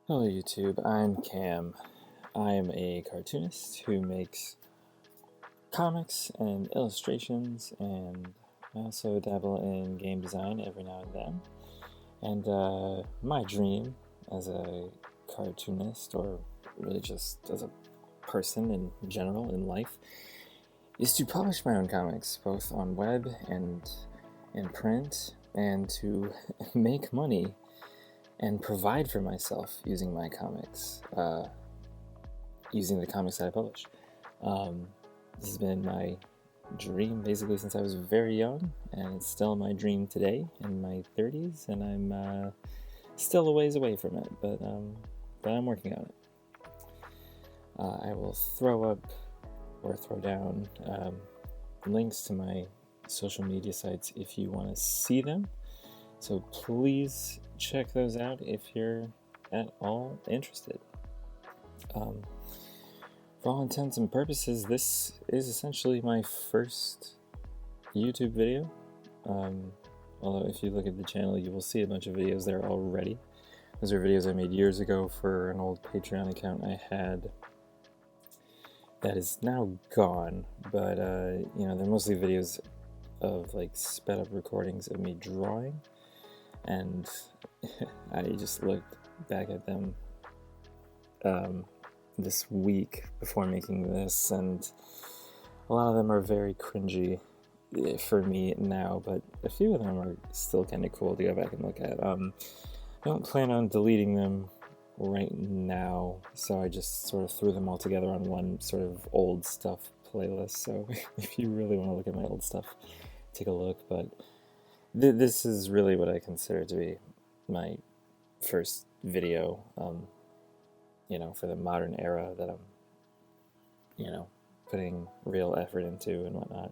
Hello YouTube, I'm Cam. I'm a cartoonist who makes comics and illustrations, and I also dabble in game design every now and then. And my dream as a cartoonist, or really just as a person in general in life, is to publish my own comics, both on web and in print, and to make money and provide for myself using my comics, using the comics that I publish. This has been my dream basically since I was very young, and it's still my dream today in my 30s, and I'm still a ways away from it, but I'm working on it. I will throw up or throw down links to my social media sites if you want to see them. So please check those out if you're at all interested. For all intents and purposes, this is essentially my first YouTube video. Although if you look at the channel, you will see a bunch of videos there already. Those are videos I made years ago for an old Patreon account I had that is now gone, but they're mostly videos of like sped up recordings of me drawing, and I just looked back at them this week before making this, and a lot of them are very cringy for me now, but a few of them are still kind of cool to go back and look at. I don't plan on deleting them right now, so I just sort of threw them all together on one sort of old stuff playlist, so if you really want to look at my old stuff, take a look. But this is really what I consider to be my first video, for the modern era that I'm, putting real effort into and whatnot.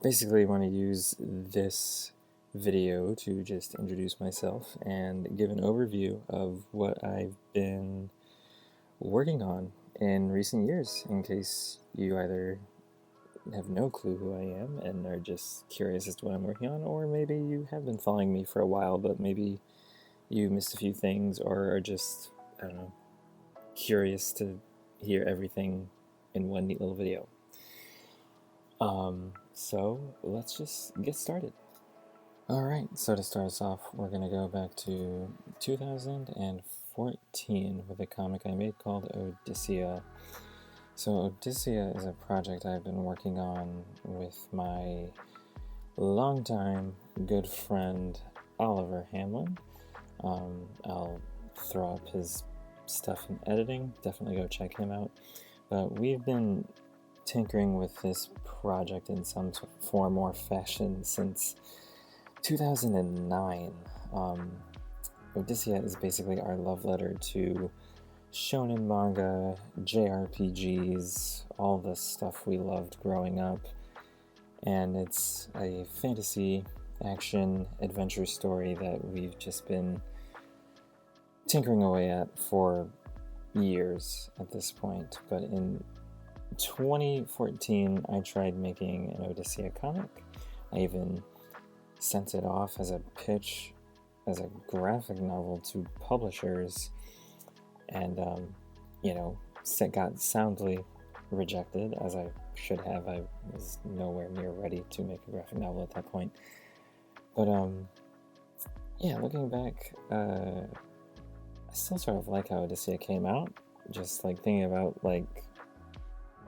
Basically, I want to use this video to just introduce myself and give an overview of what I've been working on in recent years, in case you either have no clue who I am and are just curious as to what I'm working on, or maybe you have been following me for a while, but maybe you missed a few things, or are just, I don't know, curious to hear everything in one neat little video. So let's just get started. Alright, so to start us off, we're going to go back to 2014 with a comic I made called Odyssea. So Odyssea is a project I've been working on with my longtime good friend Oliver Hamlin. I'll throw up his stuff in editing, definitely go check him out. But we've been tinkering with this project in some form or fashion since 2009. Odyssea is basically our love letter to shonen manga, JRPGs, all the stuff we loved growing up, and it's a fantasy, action, adventure story that we've just been tinkering away at for years at this point. But in 2014, I tried making an Odyssea comic. I even sent it off as a pitch, as a graphic novel to publishers, and got soundly rejected, as I should have. I was nowhere near ready to make a graphic novel at that point. But looking back, I still sort of like how Odyssea came out. Just like thinking about like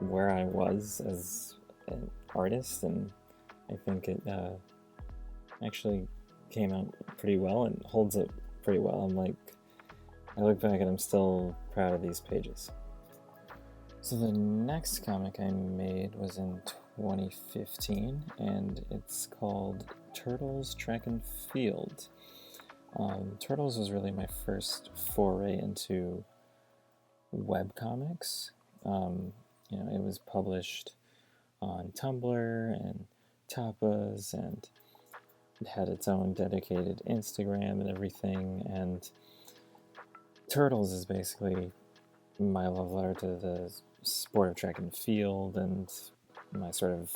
where I was as an artist, and I think it actually came out pretty well and holds up pretty well. I look back and I'm still proud of these pages. So the next comic I made was in 2015, and it's called Turtles Track and Field. Turtles was really my first foray into webcomics. It was published on Tumblr and Tapas, and it had its own dedicated Instagram and everything, and Turtles is basically my love letter to the sport of track and field and my sort of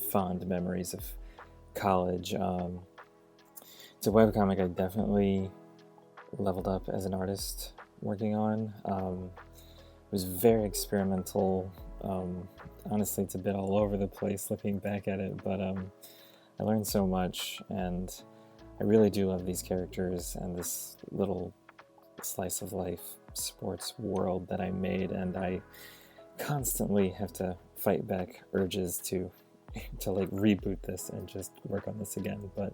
fond memories of college. It's a webcomic I definitely leveled up as an artist working on. It was very experimental. Honestly, it's a bit all over the place looking back at it, but I learned so much, and I really do love these characters and this little slice of life sports world that I made, and I constantly have to fight back urges to like reboot this and just work on this again, but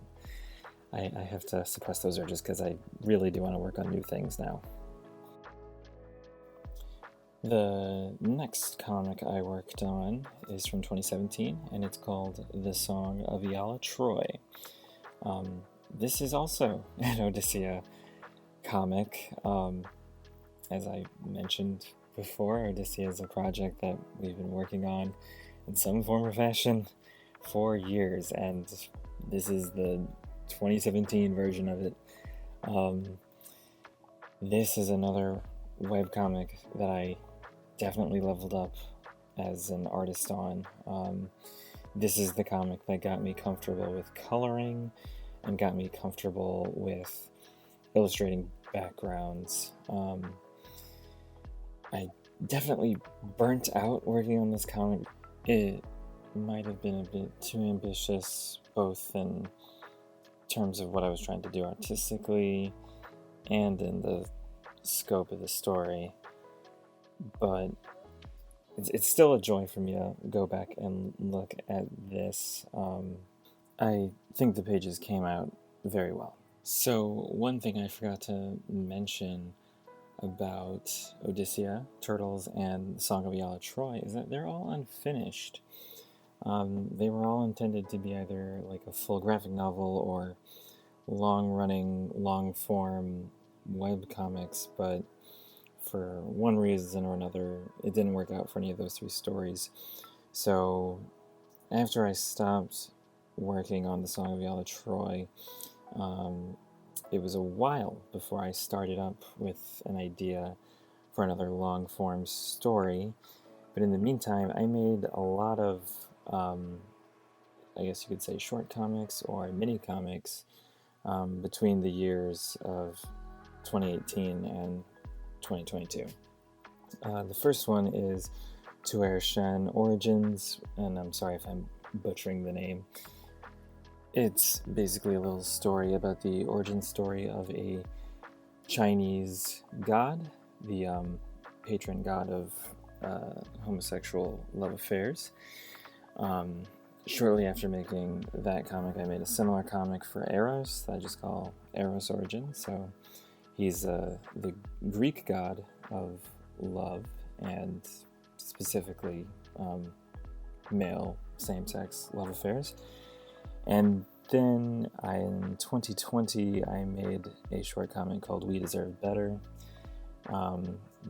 I have to suppress those urges because I really do want to work on new things now. The next comic I worked on is from 2017, and it's called The Song of Troy. This is also an Odyssea comic. As I mentioned before, Odyssea is a project that we've been working on in some form or fashion for years, and this is the 2017 version of it. This is another webcomic that I definitely leveled up as an artist on. This is the comic that got me comfortable with coloring and got me comfortable with illustrating backgrounds. I definitely burnt out working on this comic. It might have been a bit too ambitious, both in terms of what I was trying to do artistically and in the scope of the story, but it's still a joy for me to go back and look at this. I think the pages came out very well. So one thing I forgot to mention about Odyssea, Turtles, and the Song of Troy is that they're all unfinished. They were all intended to be either like a full graphic novel or long-running, long-form webcomics, but for one reason or another, it didn't work out for any of those three stories. So after I stopped working on the Song of Troy, it was a while before I started up with an idea for another long-form story. But in the meantime, I made a lot of, I guess you could say, short comics or mini comics between the years of 2018 and 2022. The first one is Tuer Shen Origins, and I'm sorry if I'm butchering the name. It's basically a little story about the origin story of a Chinese god, the patron god of homosexual love affairs. Shortly after making that comic, I made a similar comic for Eros that I just call Eros Origin. So he's the Greek god of love, and specifically male same-sex love affairs. And then in 2020, I made a short comic called We Deserve Better.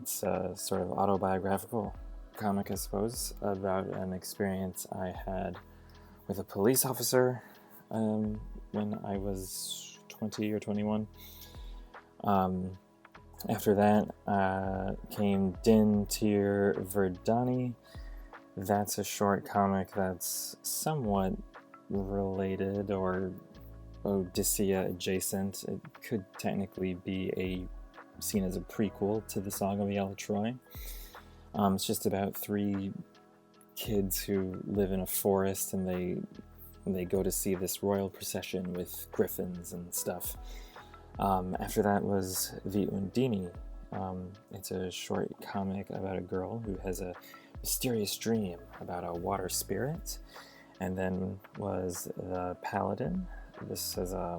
It's a sort of autobiographical comic, I suppose, about an experience I had with a police officer when I was 20 or 21. After that came Din Tir Verdani. That's a short comic that's somewhat related or Odyssea adjacent. It could technically be seen as a prequel to the Song of Troy. It's just about three kids who live in a forest, and they go to see this royal procession with griffins and stuff. After that was The Undini. It's a short comic about a girl who has a mysterious dream about a water spirit. And then was The Paladin. This is, I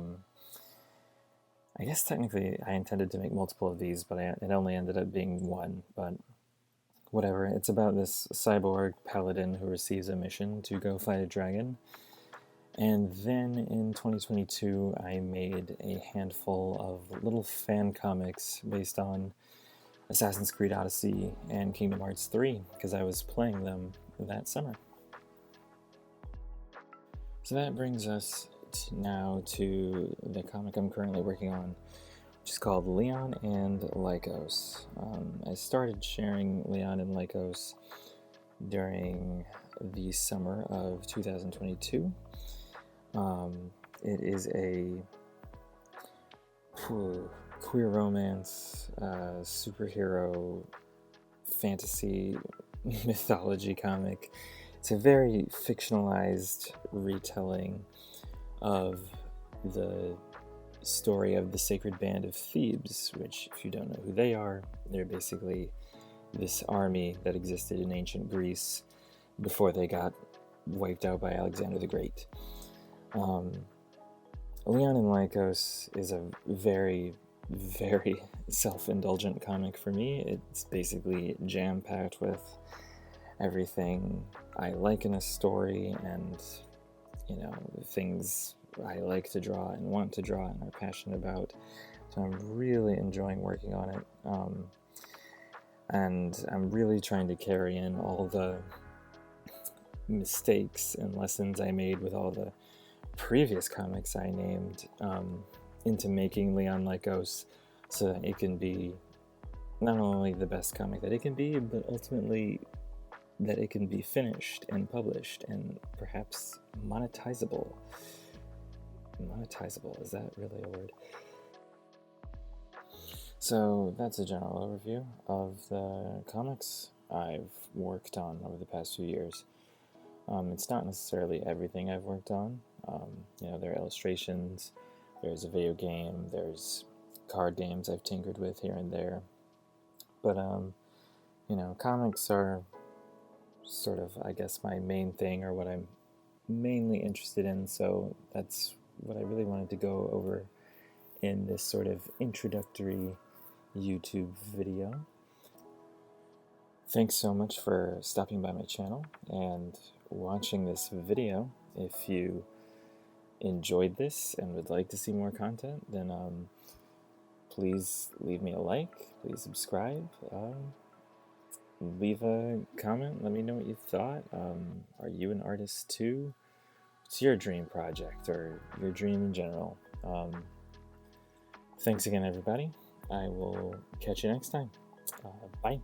guess technically I intended to make multiple of these, but it only ended up being one, but whatever. It's about this cyborg paladin who receives a mission to go fight a dragon. And then in 2022, I made a handful of little fan comics based on Assassin's Creed Odyssey and Kingdom Hearts 3, because I was playing them that summer. So that brings us now to the comic I'm currently working on, which is called Leon and Lykos. I started sharing Leon and Lykos during the summer of 2022. It is queer romance, superhero, fantasy, mythology comic. It's a very fictionalized retelling of the story of the Sacred Band of Thebes, which, if you don't know who they are, they're basically this army that existed in ancient Greece before they got wiped out by Alexander the Great. Leon and Lykos is a very, very self-indulgent comic for me. It's basically jam-packed with everything I like in a story and, things I like to draw and want to draw and are passionate about. So I'm really enjoying working on it. And I'm really trying to carry in all the mistakes and lessons I made with all the previous comics I named into making Leon Lykos, so that it can be not only the best comic that it can be, but ultimately that it can be finished and published and perhaps monetizable. Monetizable, is that really a word? So that's a general overview of the comics I've worked on over the past few years. It's not necessarily everything I've worked on. There are illustrations, there's a video game, there's card games I've tinkered with here and there. But, comics are sort of, I guess, my main thing, or what I'm mainly interested in, so that's what I really wanted to go over in this sort of introductory YouTube video. Thanks so much for stopping by my channel and watching this video. If you enjoyed this and would like to see more content, then please leave me a like, please subscribe, leave a comment, let me know what you thought. Are you an artist too? What's your dream project, or your dream in general? Thanks again, everybody. I will catch you next time. Bye.